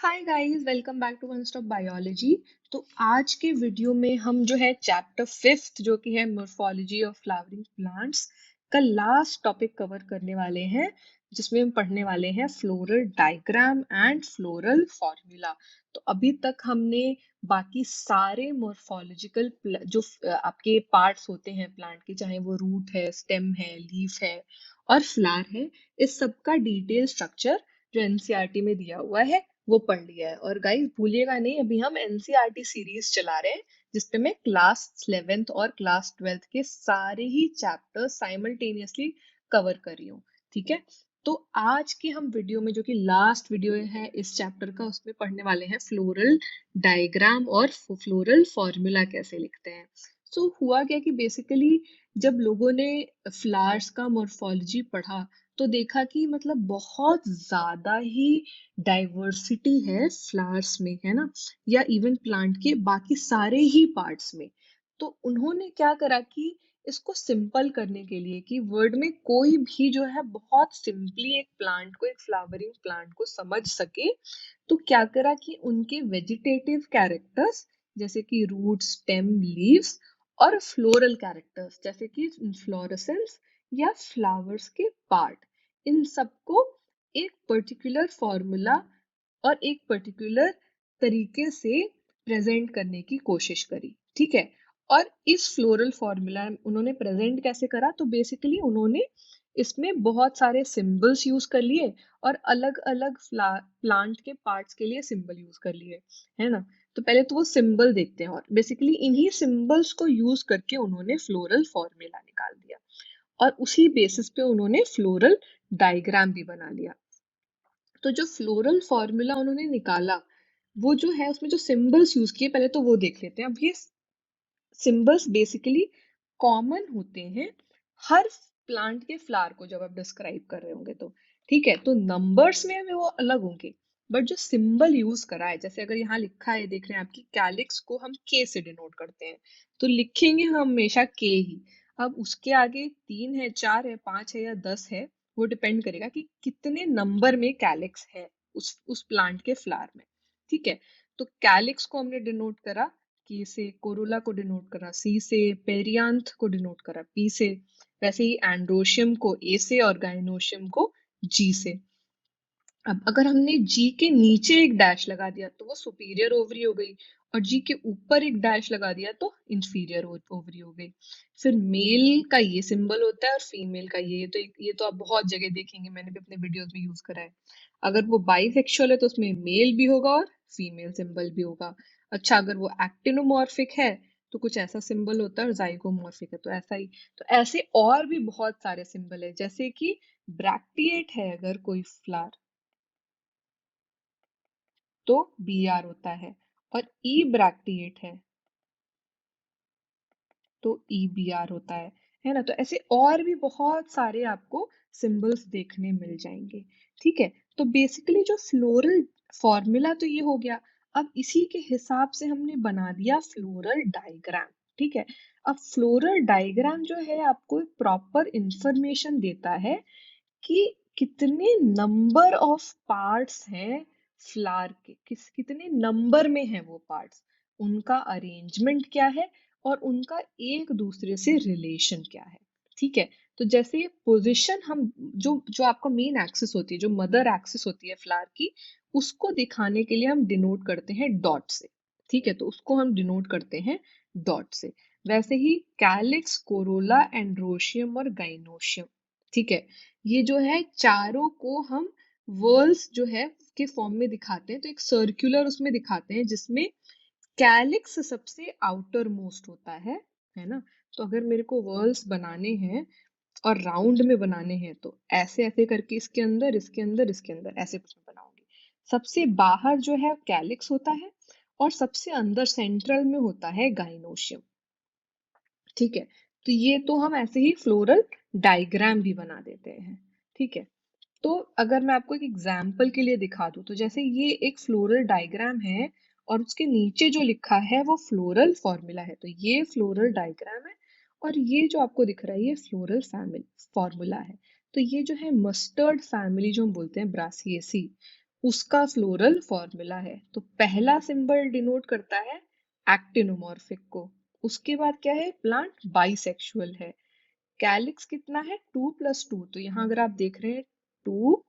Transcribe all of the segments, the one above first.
Hi guys, welcome back to one stop biology. तो आज के वीडियो में हम जो है चैप्टर फिफ्थ जो कि है मॉर्फोलॉजी ऑफ फ्लावरिंग प्लांट्स का लास्ट टॉपिक कवर करने वाले हैं, जिसमें हम पढ़ने वाले हैं floral diagram and floral formula. तो अभी तक हमने बाकी सारे मॉर्फोलॉजिकल जो आपके पार्ट्स होते हैं प्लांट के, चाहे वो रूट है, स्टेम है, लीफ है और फ्लावर है, इस सब का डिटेल स्ट्रक्चर जो एनसीईआरटी में दिया हुआ है वो पढ़ लिया है। और गाइस भूलिएगा नहीं, अभी हम एनसीईआरटी सीरीज चला रहे हैं जिसपे मैं क्लास 11th और क्लास 12th के सारे ही चैप्टर साइमल्टेनियसली कवर कर रही हूँ। ठीक है, तो आज के हम वीडियो में, जो कि लास्ट वीडियो है इस चैप्टर का, उसमें पढ़ने वाले हैं फ्लोरल डायग्राम और फ्लोरल फॉर्मूला कैसे लिखते हैं। सो हुआ क्या कि बेसिकली जब लोगों ने फ्लावर्स का मॉर्फोलॉजी पढ़ा तो देखा कि मतलब बहुत ज्यादा ही डाइवर्सिटी है फ्लावर्स में, है ना, या इवन प्लांट के बाकी सारे ही पार्ट्स में। तो उन्होंने क्या करा कि इसको सिंपल करने के लिए, कि वर्ड में कोई भी जो है बहुत सिंपली एक प्लांट को, एक फ्लावरिंग प्लांट को समझ सके, तो क्या करा कि उनके वेजिटेटिव कैरेक्टर्स जैसे कि रूट, स्टेम, लीव्स और फ्लोरल कैरेक्टर्स जैसे कि इन्फ्लोरेसेंस या फ्लावर्स के पार्ट, इन सबको एक पर्टिकुलर फॉर्मूला और एक पर्टिकुलर तरीके से प्रेजेंट करने की कोशिश करी। ठीक है, और इस फ्लोरल फॉर्मूला उन्होंने प्रेजेंट कैसे करा, तो बेसिकली उन्होंने इसमें बहुत सारे सिंबल्स यूज कर लिए और अलग अलग प्लांट के पार्ट्स के लिए सिंबल यूज कर लिए, है ना। तो पहले तो वो सिंबल देखते हैं और बेसिकली इन्हीं सिंबल्स को यूज करके उन्होंने फ्लोरल फॉर्मूला निकाल दिया और उसी बेसिस पे उन्होंने फ्लोरल डायग्राम भी बना लिया। तो जो फ्लोरल फॉर्मूला उन्होंने निकाला, वो जो है उसमें जो सिंबल्स यूज किए, पहले तो वो देख लेते हैं। अब ये सिंबल्स बेसिकली कॉमन होते हैं हर प्लांट के फ्लावर को जब आप डिस्क्राइब कर रहे होंगे तो। ठीक है, तो नंबर्स में वो अलग होंगे, बट जो सिंबल यूज करा है, जैसे अगर यहाँ लिखा है, देख रहे हैं आपकी कैलिक्स को हम के से डिनोट करते हैं, तो लिखेंगे हम हमेशा के ही। अब उसके आगे 3 है, 4 है, 5 है या 10 है, वो डिपेंड करेगा कि कितने नंबर में कैलिक्स है उस प्लांट के फ्लावर में। ठीक है, तो कैलिक्स को हमने डिनोट करा की से, कोरोला को डिनोट करा सी से, पेरियांथ को डिनोट करा पी से, वैसे ही एंड्रोशियम को ए से और गाइनोशियम को जी से। अब अगर हमने जी के नीचे एक डैश लगा दिया तो वो सुपीरियर ओवरी हो गई, और जी के ऊपर एक डैश लगा दिया तो इंफीरियर ओवरी हो गई। फिर मेल का ये सिंबल होता है और फीमेल का ये तो आप बहुत जगह देखेंगे, मैंने भी अपने वीडियोस में यूज करा है। अगर वो बाइसेक्सुअल है तो उसमें मेल भी होगा और फीमेल सिंबल भी होगा। अच्छा, अगर वो एक्टिनोमॉर्फिक है तो कुछ ऐसा सिंबल होता है, और जाइगोमॉर्फिक है तो ऐसा ही। तो ऐसे और भी बहुत सारे सिंबल है, जैसे कि ब्रैक्टिएट है अगर कोई फ्लावर तो बी आर होता है, और ई ब्रैक्टिएट है तो ई बी आर होता है ना। तो ऐसे और भी बहुत सारे आपको सिंबल्स देखने मिल जाएंगे। ठीक है, तो बेसिकली जो फ्लोरल फॉर्मूला तो ये हो गया। अब इसी के हिसाब से हमने बना दिया फ्लोरल डायग्राम। ठीक है, अब फ्लोरल डायग्राम जो है आपको एक प्रॉपर इंफॉर्मेशन देता है कि कितने नंबर ऑफ पार्ट्स हैं फ्लावर के, कितने नंबर में है वो पार्ट्स, उनका अरेंजमेंट क्या है और उनका एक दूसरे से रिलेशन क्या है। ठीक है, तो जैसे पोजीशन हम, जो आपका मेन एक्सिस होती है, जो मदर एक्सिस होती है फ्लावर की, उसको दिखाने के लिए हम डिनोट करते हैं डॉट से। ठीक है, तो उसको हम डिनोट करते हैं डॉट से। वैसे ही कैलिक्स, कोरोला, एंड्रोशियम और गाइनोशियम, ठीक है, ये जो है चारों को हम वर्ल्स जो है के फॉर्म में दिखाते हैं, तो एक सर्कुलर उसमें दिखाते हैं जिसमें कैलिक्स सबसे आउटर मोस्ट होता है ना। तो अगर मेरे को वर्ल्स बनाने हैं और राउंड में बनाने हैं तो ऐसे ऐसे करके इसके अंदर, इसके अंदर, इसके अंदर, ऐसे कुछ मैं बनाऊंगी। सबसे बाहर जो है कैलिक्स होता है और सबसे अंदर सेंट्रल में होता है गाइनोशियम। ठीक है, तो ये तो हम ऐसे ही फ्लोरल डायग्राम भी बना देते हैं। ठीक है, तो अगर मैं आपको एक एग्जाम्पल के लिए दिखा दूं, तो जैसे ये एक फ्लोरल डायग्राम है और उसके नीचे जो लिखा है वो फ्लोरल फॉर्मूला है, तो ये फ्लोरल डायग्राम है और ये जो आपको दिख रहा है ये फ्लोरल फैमिली फॉर्मूला है। तो ये जो है मस्टर्ड फैमिली जो हम बोलते हैं, ब्रासिएसी, उसका फ्लोरल फॉर्मूला है। तो पहला सिंबल डिनोट करता है एक्टिनोमॉर्फिक को। उसके बाद क्या है, प्लांट बाइसेक्सुअल है। कैलिक्स कितना है, 2+2, तो यहाँ अगर आप देख रहे हैं 2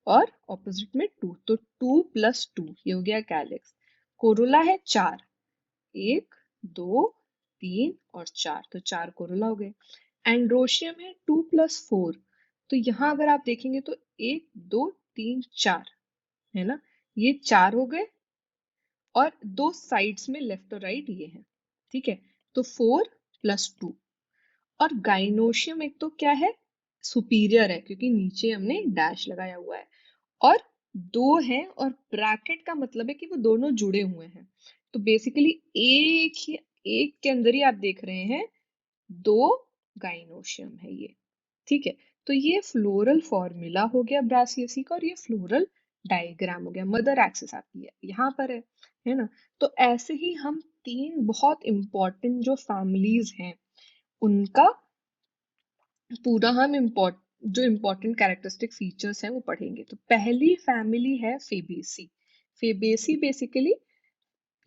और ऑपोजिट में 2, तो 2+2 ये हो गया कैलिक्स। कोरोला है 4, 1 2 3 और 4, तो 4 कोरोला हो गए। एंड्रोशियम है 2+4, तो यहाँ अगर आप देखेंगे तो 1 2 3 4 है ना, ये 4 हो गए और दो साइड्स में लेफ्ट और राइट ये है, ठीक है, तो 4+2। और गाइनोशियम एक तो क्या है, सुपीरियर है क्योंकि नीचे हमने डैश लगाया हुआ है, और दो है और ब्रैकेट का मतलब है कि वो दोनों जुड़े हुए हैं। तो बेसिकली एक के अंदर ही आप देख रहे हैं दो गाइनोशियम है ये, ठीक है। तो ये फ्लोरल फॉर्मूला हो गया ब्रासियसी का, और ये फ्लोरल डायग्राम हो गया। मदर एक्सिस आपकी है यहाँ पर है ना। तो ऐसे ही हम तीन बहुत इंपॉर्टेंट जो फैमिलीज हैं उनका पूरा हम जो इम्पोर्टेंट कैरेक्टरिस्टिक फीचर्स हैं वो पढ़ेंगे। तो पहली फैमिली है Fabaceae. Fabaceae basically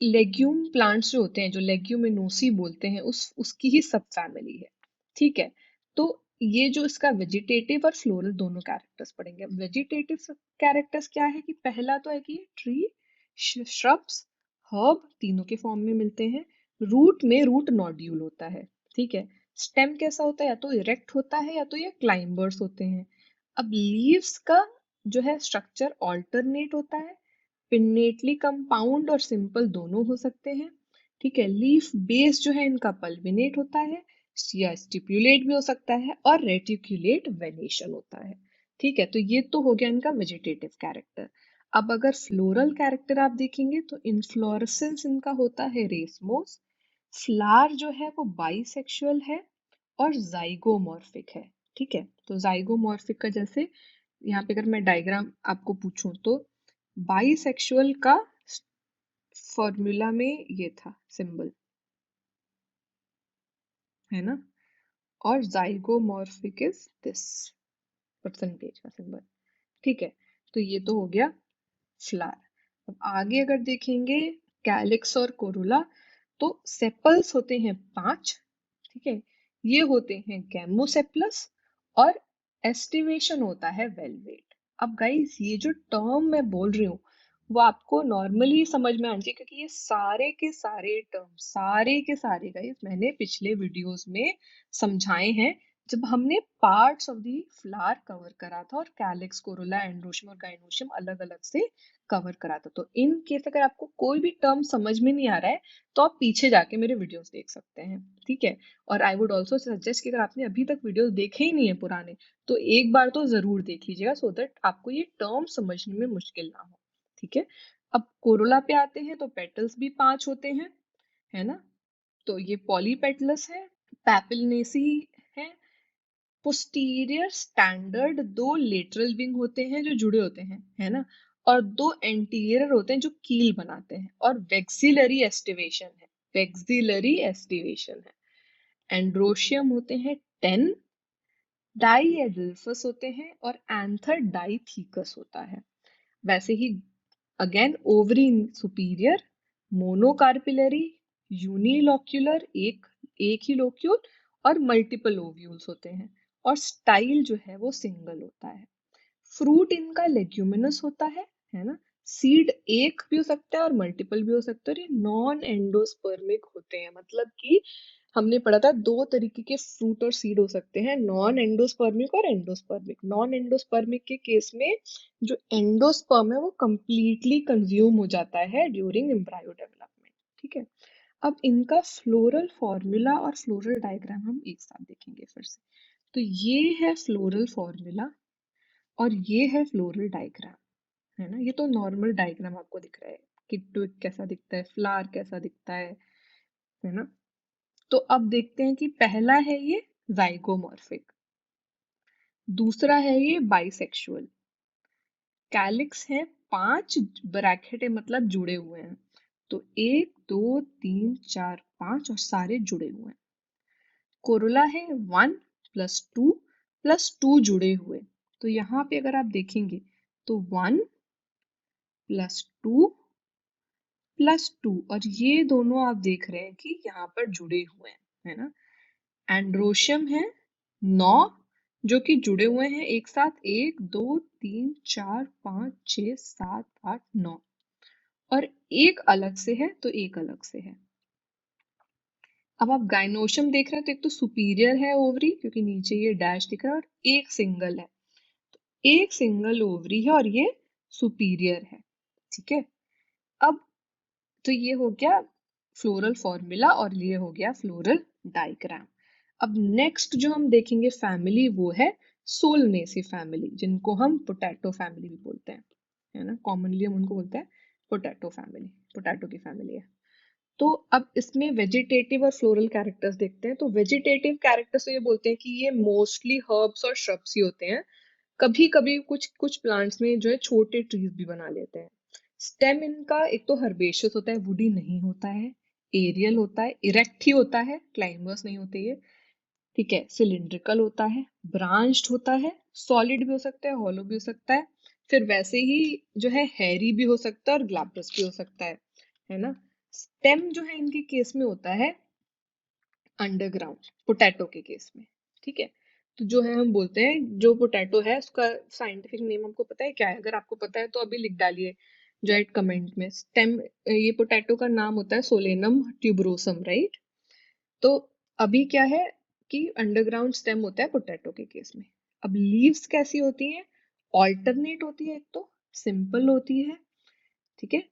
legume plants जो होते हैं, जो लेग्यूमिनोसी बोलते हैं, उसकी ही सब फैमिली है, ठीक है। तो ये जो इसका वेजिटेटिव और फ्लोरल दोनों कैरेक्टर्स पढ़ेंगे। वेजिटेटिव कैरेक्टर्स क्या है कि पहला तो है कि ट्री, श्रब्स, हर्ब तीनों के फॉर्म में मिलते हैं। रूट में रूट नोड्यूल होता है, ठीक है। स्टेम कैसा होता है, या तो इरेक्ट होता है या तो ये क्लाइंबर्स होते हैं। अब लीव्स का जो है स्ट्रक्चर ऑल्टरनेट होता है, पिन्नेटली कंपाउंड और सिंपल दोनों हो सकते हैं, ठीक है। लीफ बेस जो है इनका पल्विनेट होता है या स्टिप्यूलेट भी हो सकता है, और रेटिकुलेट वेनेशन होता है, ठीक है। तो ये तो हो गया इनका वेजिटेटिव कैरेक्टर। अब अगर फ्लोरल कैरेक्टर आप देखेंगे तो इनफ्लोरेसेंस इनका होता है रेसमोस, फ्लावर जो है वो बाइसेक्सुअल है और जाइगोमॉर्फिक है, ठीक है। तो जाइगोमॉर्फिक का जैसे यहाँ पे अगर मैं डायग्राम आपको पूछूं तो बाइसेक्सुअल का फॉर्मूला में ये था सिंबल, है ना, और जाइगोमॉर्फिक इज दिस परसेंटेज का सिंबल, ठीक है। तो ये तो हो गया फ्लावर। अब आगे अगर देखेंगे कैलिक्स और कोरुला, तो सेपल्स होते हैं 5, ठीक है। ये होते हैं गैमोसेपलस, और एस्टिवेशन होता है वेलवेट। अब गाइस ये जो टर्म मैं बोल रही हूँ वो आपको नॉर्मली समझ में आनी चाहिए, क्योंकि ये सारे के सारे टर्म, सारे के सारे गाइस मैंने पिछले वीडियोस में समझाए हैं, जब हमने parts of the flower cover करा था, और कैलिक्स, कोरोला, एंड्रोशियम और गाइनोशियम अलग अलग से कवर करा था। तो इन केस अगर आपको कोई भी टर्म समझ में नहीं आ रहा है तो आप पीछे जाके मेरे वीडियोस देख सकते हैं, ठीक है। और आई वुड ऑल्सो सजेस्ट कि अगर आपने अभी तक वीडियोस देखे ही नहीं है पुराने, तो एक बार तो जरूर देख लीजिएगा, सो दैट आपको ये टर्म समझने में मुश्किल ना हो, ठीक है। अब कोरोला पे आते हैं, तो पेटल्स भी 5 होते हैं, है ना। तो ये पॉलीपेटलस है, पैपिलनेसी है। पोस्टीरियर स्टैंडर्ड 2 लेटरल विंग होते हैं जो जुड़े होते हैं, है ना, और 2 एंटीरियर होते हैं जो कील बनाते हैं, और वेक्सिलरी एस्टिवेशन है, वेक्सिलरी एस्टिवेशन है। एंड्रोशियम होते हैं 10, डाइएडल्फस होते हैं, और एंथर डाइथीकस होता है। वैसे ही again ovary superior, monocarpellary, unilocular एक ही लोक्यूल, और मल्टीपल ओव्यूल्स होते हैं, और स्टाइल जो है वो सिंगल होता है। फ्रूट इनका लेग्यूमिनस होता है ना। सीड एक भी हो सकता है और मल्टीपल भी हो सकता है, और ये नॉन एंडोस्पर्मिक होते हैं, मतलब कि हमने पढ़ा था दो तरीके के फ्रूट और सीड हो सकते हैं, नॉन एंडोस्पर्मिक और एंडोस्पर्मिक। नॉन एंडोस्पर्मिक के केस में जो एंडोस्पर्म है वो कंप्लीटली कंज्यूम हो जाता है ड्यूरिंग एम्ब्रायो डेवलपमेंट, ठीक है। अब इनका फ्लोरल फॉर्मूला और फ्लोरल डायग्राम हम एक साथ देखेंगे फिर से। तो ये है फ्लोरल फॉर्मूला और ये है फ्लोरल डायग्राम, है ना। ये तो नॉर्मल डायग्राम आपको दिख रहा है कि ट्विग कैसा दिखता है, फ्लावर कैसा दिखता है ना। तो अब देखते हैं कि पहला है ये जाइगोमॉर्फिक, दूसरा है ये बाइसेक्सुअल। कैलिक्स है 5, ब्रैकेट है मतलब जुड़े हुए हैं, तो 1 2 3 4 5 और सारे जुड़े हुए हैं। कोरोला है 1+2+2 जुड़े हुए, तो यहाँ पे अगर आप देखेंगे तो 1 +2 +2, और ये दोनों आप देख रहे हैं कि यहाँ पर जुड़े हुए हैं, है ना। एंड्रोशियम है 9, जो कि जुड़े हुए हैं एक साथ, 1 2 3 4 5 6 7 8 9, और एक अलग से है तो एक अलग से है। अब आप गाइनोशियम देख रहे हैं तो एक तो सुपीरियर है ओवरी, क्योंकि नीचे ये डैश दिख रहा है, और एक सिंगल है, एक सिंगल ओवरी है और ये सुपीरियर है, ठीक है। अब तो ये हो गया फ्लोरल फॉर्मूला और ये हो गया फ्लोरल डायग्राम। अब नेक्स्ट जो हम देखेंगे फैमिली वो है सोलनेसी फैमिली, जिनको हम पोटैटो फैमिली भी बोलते हैं, है ना। कॉमनली हम उनको बोलते हैं पोटैटो फैमिली, पोटैटो की फैमिली है। तो अब इसमें वेजिटेटिव और फ्लोरल कैरेक्टर्स देखते हैं। तो वेजिटेटिव कैरेक्टर्स तो ये बोलते हैं कि ये मोस्टली हर्ब्स और श्रब्स ही होते हैं, कभी कभी कुछ कुछ प्लांट्स में जो है छोटे ट्रीज भी बना लेते हैं। स्टेम इनका एक तो हर्बेशियस होता है, वुडी नहीं होता है, एरियल होता है, इरेक्ट ही होता है, क्लाइंबर्स नहीं होते ये, ठीक है। सिलिंड्रिकल होता है, ब्रांच्ड होता है, सॉलिड भी हो सकता है, हॉलो भी हो सकता है, फिर वैसे ही जो है हैरी भी हो सकता है और ग्लैब्रस भी हो सकता है ना। स्टेम जो है इनके केस में होता है अंडरग्राउंड, पोटैटो के केस में, ठीक है। तो जो है हम बोलते हैं जो पोटैटो है उसका साइंटिफिक नेम हमको पता है क्या है? अगर आपको पता है तो अभी लिख डालिए जॉइंट कमेंट में। स्टेम, ये पोटैटो का नाम होता है सोलेनम ट्यूबरोसम, राइट। तो अभी क्या है कि अंडरग्राउंड स्टेम होता है पोटैटो के केस में। अब लीव्स कैसी होती हैं? ऑल्टरनेट होती है, एक तो सिंपल होती है, ठीक है,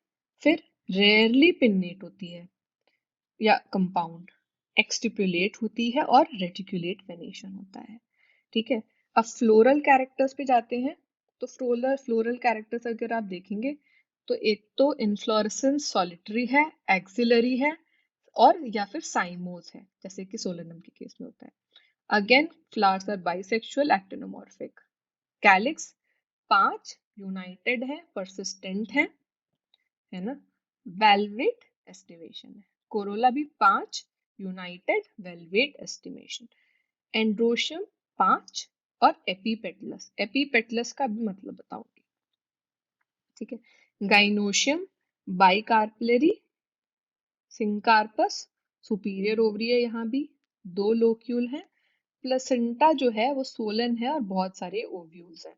फिर रेयरली पिन्नेट होती है या कंपाउंड, एक्सटिपुलेट होती है और रेटिकुलेट वेनेशन होता है, ठीक है। अब फ्लोरल कैरेक्टर्स पे जाते हैं। तो फ्लोरल फ्लोरल कैरेक्टर्स अगर आप देखेंगे तो एक तो इन्फ्लोरेसेंस सॉलिटरी है, एक्सिलरी है, और या फिर साइमोस है, जैसे कि सोलेनम के केस में होता है। Again flowers are bisexual actinomorphic. Calyx 5 united है, परसिस्टेंट है ना। वेलवेट एस्टिवेशन है। कोरोला भी 5 यूनाइटेड, वेलवेट एस्टिमेशन। एंड्रोशियम 5, और एपीपेटलस, एपीपेटलस का भी मतलब बताऊंगी, ठीक है। गाइनोशियम बाइकार्पलरी, सिंकार्पस सुपीरियर ओवरी है, यहाँ भी 2 लोक्यूल हैं। प्लेसेंटा जो है वो सोलन है और बहुत सारे ओव्यूल्स हैं।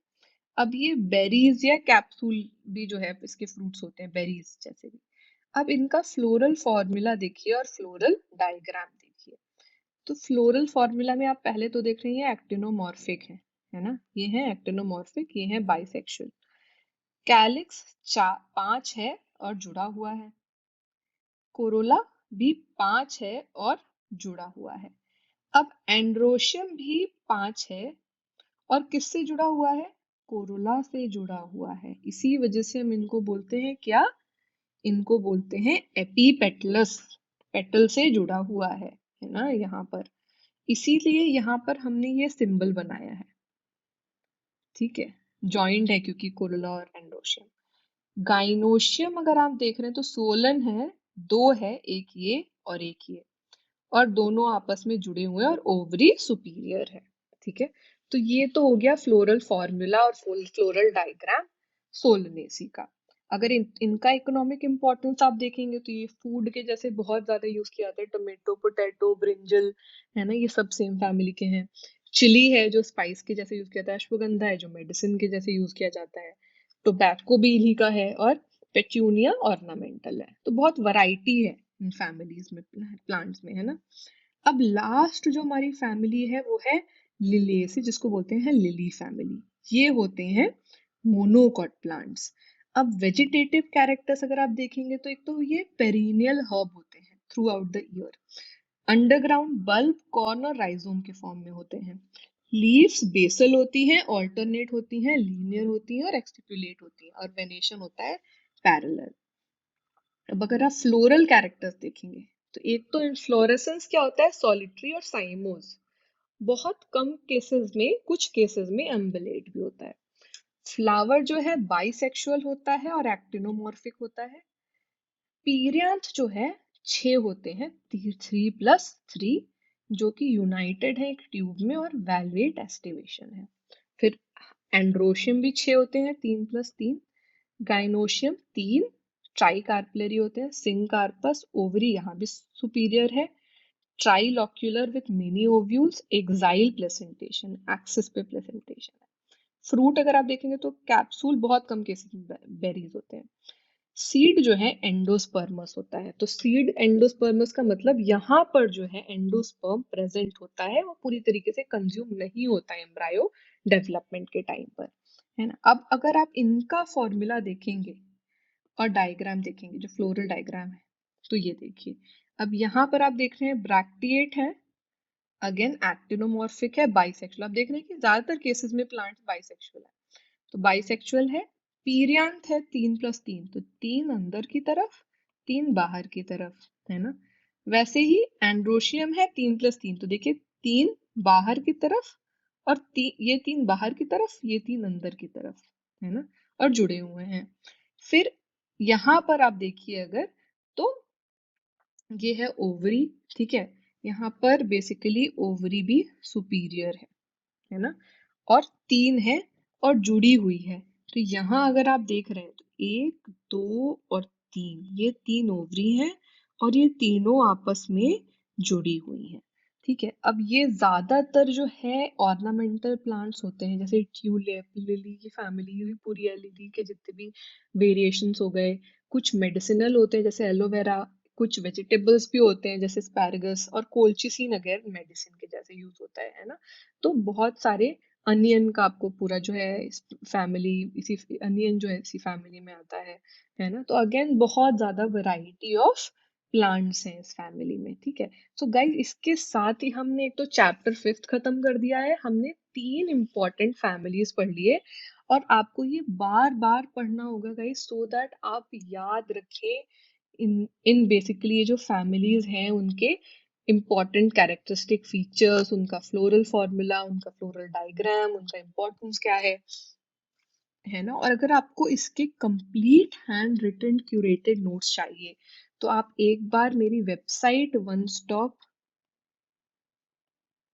अब ये बेरीज या कैप्सूल भी जो है इसके फ्रूट्स होते हैं, बेरीज जैसे भी। अब इनका फ्लोरल फॉर्मूला देखिए और फ्लोरल डायग्राम देखिए। तो फ्लोरल फॉर्मूला में आप पहले तो देख रही हैं एक्टिनोमॉर्फिक है ना, ये है एक्टिनोमॉर्फिक, ये है बाइसेक्सुअल। कैलिक्स 5 है और जुड़ा हुआ है। कोरोला भी 5 है और जुड़ा हुआ है। अब एंड्रोशियम भी 5 है और किससे जुड़ा हुआ है? कोरोला से जुड़ा हुआ है। इसी वजह से हम इनको बोलते हैं क्या? इनको बोलते हैं एपीपेटलस, पेटल से जुड़ा हुआ है ना यहाँ पर। इसीलिए यहाँ पर हमने ये सिंबल बनाया है, ठीक है, जॉइंट है क्योंकि कोरोला और एंड्रोशियम। गाइनोशियम अगर आप देख रहे हैं तो सोलन है, 2 है, एक ये और एक ये, और दोनों आपस में जुड़े हुए हैं और ओवरी सुपीरियर है, ठीक है। तो ये तो हो गया फ्लोरल फॉर्मूला और फ्लोरल डायग्राम सोलनेसी का। अगर इनका इकोनॉमिक इंपॉर्टेंस आप देखेंगे तो ये फूड के जैसे बहुत ज्यादा यूज किया जाता है, टोमेटो, पोटैटो, ब्रिंजल, है ना, ये सब सेम फैमिली के हैं। चिली है जो स्पाइस के जैसे यूज किया जाता है, अश्वगंधा है जो मेडिसिन के जैसे यूज किया जाता है, टोबैको भी इन्हीं का है, और पेट्यूनिया ऑर्नामेंटल है। तो बहुत वैरायटी है इन फैमिलीज में, प्लांट्स में, है ना। अब लास्ट जो हमारी फैमिली है वो है लिलिएसी, जिसको बोलते हैं लिली फैमिली। ये होते हैं मोनोकॉट प्लांट्स। अब वेजिटेटिव कैरेक्टर्स अगर आप देखेंगे तो एक तो ये पेरिनियल हर्ब होते हैं through out the year. Underground bulb, corn और राइजोम के फॉर्म में होते हैं। लीव्स बेसल होती हैं, ऑल्टरनेट होती हैं, लीनियर होती हैं और एक्सटिपुलेट होती हैं, और वेनेशन होता है पैरेलल। अब अगर आप फ्लोरल कैरेक्टर्स देखेंगे तो एक तो इन्फ्लोरेसेंस क्या होता है? सॉलिटरी और साइमोस। बहुत कम केसेस में, कुछ केसेस में एम्बुलेट भी होता है। फ्लावर जो है बाइसेक्सुअल होता है और एक्टिनोमॉर्फिक होता है। पीरियांथ जो है 6 होते हैं, 3+3, जो कि यूनाइटेड है एक ट्यूब में, और वैल्वेट एस्टिवेशन है। फिर एंड्रोशियम भी 6 होते हैं, 3+3। गाइनोशियम 3, ट्राइकार्पिलरी होते हैं, सिंकार्पस, ओवरी यहाँ भी सुपीरियर है, trilocular with mini ovules, axile placentation, axis पे प्लेसेंटेशन है। फ्रूट अगर आप देखेंगे तो कैप्सूल बहुत कम केसेस में बेरीज होते हैं। सीड जो है एंडोस्पर्मस होता है, तो सीड एंडोस्पर्मस का मतलब यहाँ पर जो है एंडोस्पर्म प्रेजेंट होता है, वो पूरी तरीके से कंज्यूम नहीं होता है एम्ब्रायो डेवलपमेंट के टाइम पर, है ना। अब अगर आप इनका फॉर्मूला देखेंगे और डायग्राम देखेंगे, जो फ्लोरल डायग्राम है, तो ये देखिए, अब यहाँ पर आप देख रहे हैं ब्रैक्टिएट है, अगेन एक्टिनोमॉर्फिक है, बाइसेक्सुअल। आप देख रहे हैं कि ज्यादातर केसेस में प्लांट बाइसेक्सुअल है, तो बाइसेक्सुअल है। पीरियांथ है 3+3, तो 3 अंदर की तरफ 3 बाहर की तरफ, है ना। वैसे ही एंड्रोशियम है 3+3, तो देखिए 3 बाहर की तरफ और ये 3 बाहर की तरफ, ये 3 अंदर की तरफ, है ना, और जुड़े हुए हैं। फिर यहाँ पर आप देखिए अगर, तो ये है ओवरी, ठीक है, यहाँ पर बेसिकली ओवरी भी सुपीरियर है ना, और 3 है और जुड़ी हुई है। तो यहाँ अगर आप देख रहे हैं तो 1, 2 और 3, ये 3 ओवरी हैं और ये तीनों आपस में जुड़ी हुई हैं, ठीक है। अब ये ज्यादातर जो है ऑर्नामेंटल प्लांट्स होते हैं, जैसे ट्यूलिप, लिली की फैमिली, पूरी लिली के जितने भी वेरिएशंस हो गए, कुछ मेडिसिनल होते हैं जैसे एलोवेरा, कुछ वेजिटेबल्स भी होते हैं जैसे स्पैरगस, और कोलचिसिन अगर मेडिसिन के जैसे यूज होता है ना। तो बहुत सारे, अनियन का आपको पूरा जो है फैमिली, इसी अनियन जो है इसी फैमिली में आता है ना। तो अगेन बहुत ज्यादा वैरायटी ऑफ प्लांट्स हैं इस फैमिली में, ठीक है। सो गाइस, इसके साथ ही हमने एक तो चैप्टर 5 खत्म कर दिया है, हमने 3 इंपॉर्टेंट फैमिलीज पढ़ लिए, और आपको ये बार बार पढ़ना होगा गाइस, सो दैट आप याद रखें इन बेसिकली ये जो फैमिलीज हैं उनके इम्पॉर्टेंट कैरेक्टरिस्टिक फीचर्स, उनका फ्लोरल फॉर्मूला, उनका फ्लोरल डायग्राम, उनका इम्पोर्टेंस क्या है ना। और अगर आपको इसके complete hand written curated notes चाहिए, तो आप एक बार मेरी वेबसाइट वन स्टॉप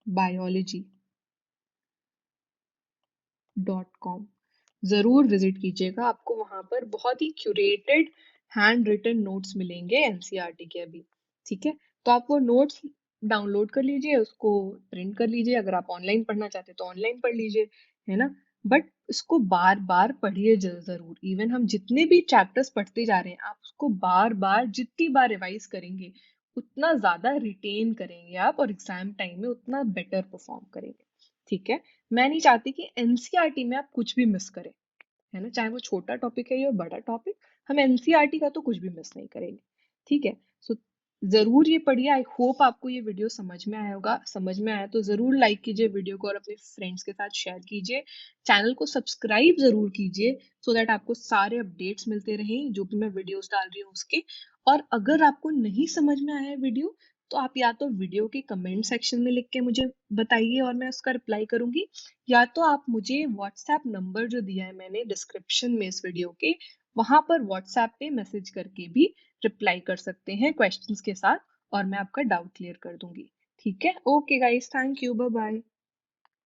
biology.com जरूर विजिट कीजिएगा, आपको वहां पर बहुत ही क्यूरेटेड हैंड रिटन नोट्स मिलेंगे एनसीईआरटी के अभी, ठीक है। तो आप वो नोट्स डाउनलोड कर लीजिए, उसको प्रिंट कर लीजिए, अगर आप ऑनलाइन पढ़ना चाहते हैं तो ऑनलाइन पढ़ लीजिए, है ना। बट इसको बार बार पढ़िए जरूर, इवन हम जितने भी चैप्टर्स पढ़ते जा रहे हैं, आप उसको बार बार जितनी बार रिवाइज करेंगे उतना ज्यादा रिटेन करेंगे आप, और एग्जाम टाइम में उतना बेटर परफॉर्म करेंगे, ठीक है। मैं नहीं चाहती कि एनसीईआरटी में आप कुछ भी मिस करें, है ना, चाहे वो छोटा टॉपिक है या बड़ा टॉपिक, हम एनसीईआरटी का तो कुछ भी मिस नहीं करेंगे, ठीक है। सो जरूर ये पढ़िए, आई होप आपको ये वीडियो समझ में आया होगा, समझ में आया तो जरूर लाइक कीजिए वीडियो को और अपने फ्रेंड्स के साथ शेयर कीजिए, चैनल को सब्सक्राइब जरूर कीजिए, सो दैट आपको सारे अपडेट्स मिलते रहें जो भी मैं वीडियोस डाल रही हूँ उसके। और अगर आपको नहीं समझ में आया है वीडियो, तो आप या तो वीडियो के कमेंट सेक्शन में लिख के मुझे बताइए और मैं उसका रिप्लाई करूंगी, या तो आप मुझे व्हाट्सएप नंबर जो दिया है मैंने डिस्क्रिप्शन में इस वीडियो के, वहां पर व्हाट्सएप पे मैसेज करके भी रिप्लाई कर सकते हैं क्वेश्चंस के साथ, और मैं आपका डाउट क्लियर कर दूंगी, ठीक है। Okay guys, thank you, bye bye.